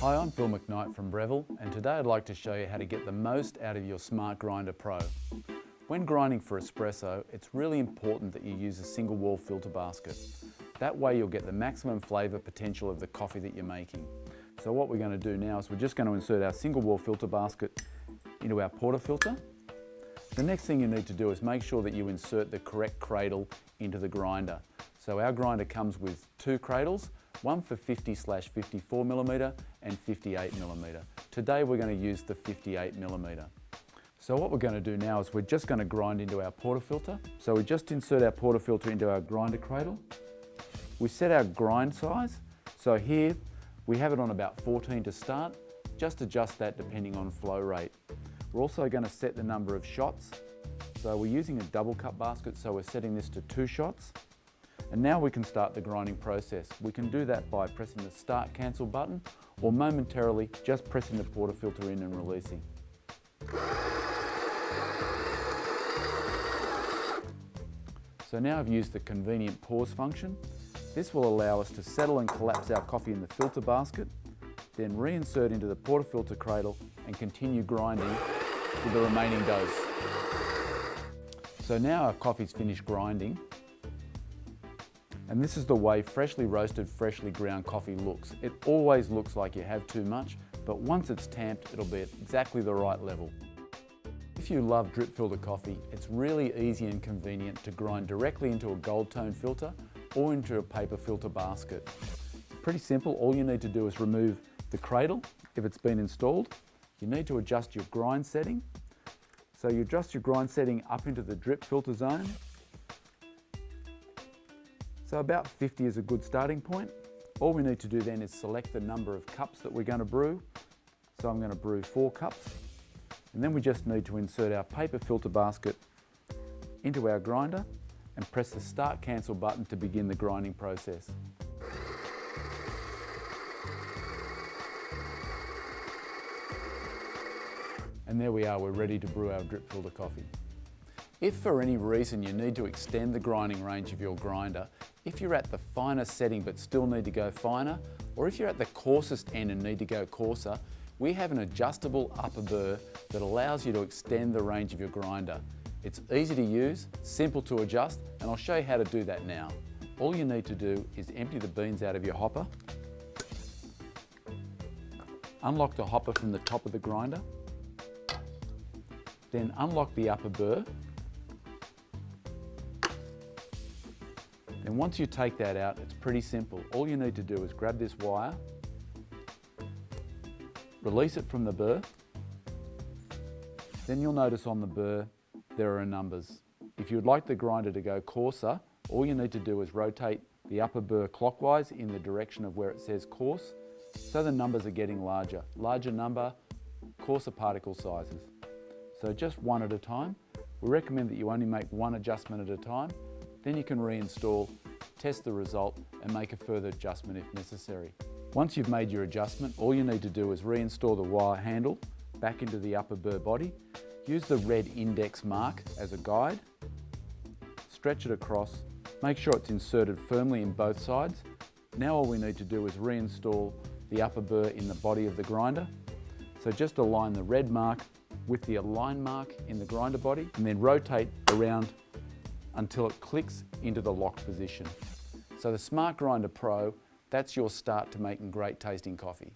Hi, I'm Phil McKnight from Breville, and today I'd like to show you how to get the most out of your Smart Grinder Pro. When grinding for espresso, it's really important that you use a single wall filter basket. That way you'll get the maximum flavour potential of the coffee that you're making. So what we're going to do now is we're just going to insert our single wall filter basket into our portafilter. The next thing you need to do is make sure that you insert the correct cradle into the grinder. So our grinder comes with two cradles, one for 50/54mm and 58mm. Today we're going to use the 58mm. So what we're going to do now is we're just going to grind into our portafilter. So we just insert our portafilter into our grinder cradle. We set our grind size. So here we have it on about 14 to start. Just adjust that depending on flow rate. We're also going to set the number of shots. So we're using a double cup basket, so we're setting this to 2 shots. And now we can start the grinding process. We can do that by pressing the start cancel button or momentarily just pressing the portafilter in and releasing. So now I've used the convenient pause function. This will allow us to settle and collapse our coffee in the filter basket, then reinsert into the portafilter cradle and continue grinding with the remaining dose. So now our coffee's finished grinding, and this is the way freshly roasted, freshly ground coffee looks. It always looks like you have too much, but once it's tamped, it'll be at exactly the right level. If you love drip filter coffee, it's really easy and convenient to grind directly into a gold tone filter or into a paper filter basket. It's pretty simple. All you need to do is remove the cradle if it's been installed. You need to adjust your grind setting. So you adjust your grind setting up into the drip filter zone. So about 50 is a good starting point. All we need to do then is select the number of cups that we're going to brew. So I'm going to brew 4 cups. And then we just need to insert our paper filter basket into our grinder and press the start cancel button to begin the grinding process. And there we are, we're ready to brew our drip filter coffee. If for any reason you need to extend the grinding range of your grinder, if you're at the finest setting but still need to go finer, or if you're at the coarsest end and need to go coarser, we have an adjustable upper burr that allows you to extend the range of your grinder. It's easy to use, simple to adjust, and I'll show you how to do that now. All you need to do is empty the beans out of your hopper, unlock the hopper from the top of the grinder, then unlock the upper burr. And once you take that out, it's pretty simple. All you need to do is grab this wire, release it from the burr, then you'll notice on the burr there are numbers. If you'd like the grinder to go coarser, all you need to do is rotate the upper burr clockwise in the direction of where it says coarse, so the numbers are getting larger. Larger number, coarser particle sizes. So just one at a time. We recommend that you only make one adjustment at a time. Then you can reinstall, test the result, and make a further adjustment if necessary. Once you've made your adjustment, all you need to do is reinstall the wire handle back into the upper burr body. Use the red index mark as a guide. Stretch it across. Make sure it's inserted firmly in both sides. Now all we need to do is reinstall the upper burr in the body of the grinder. So just align the red mark with the align mark in the grinder body and then rotate around until it clicks into the locked position. So the Smart Grinder Pro, that's your start to making great tasting coffee.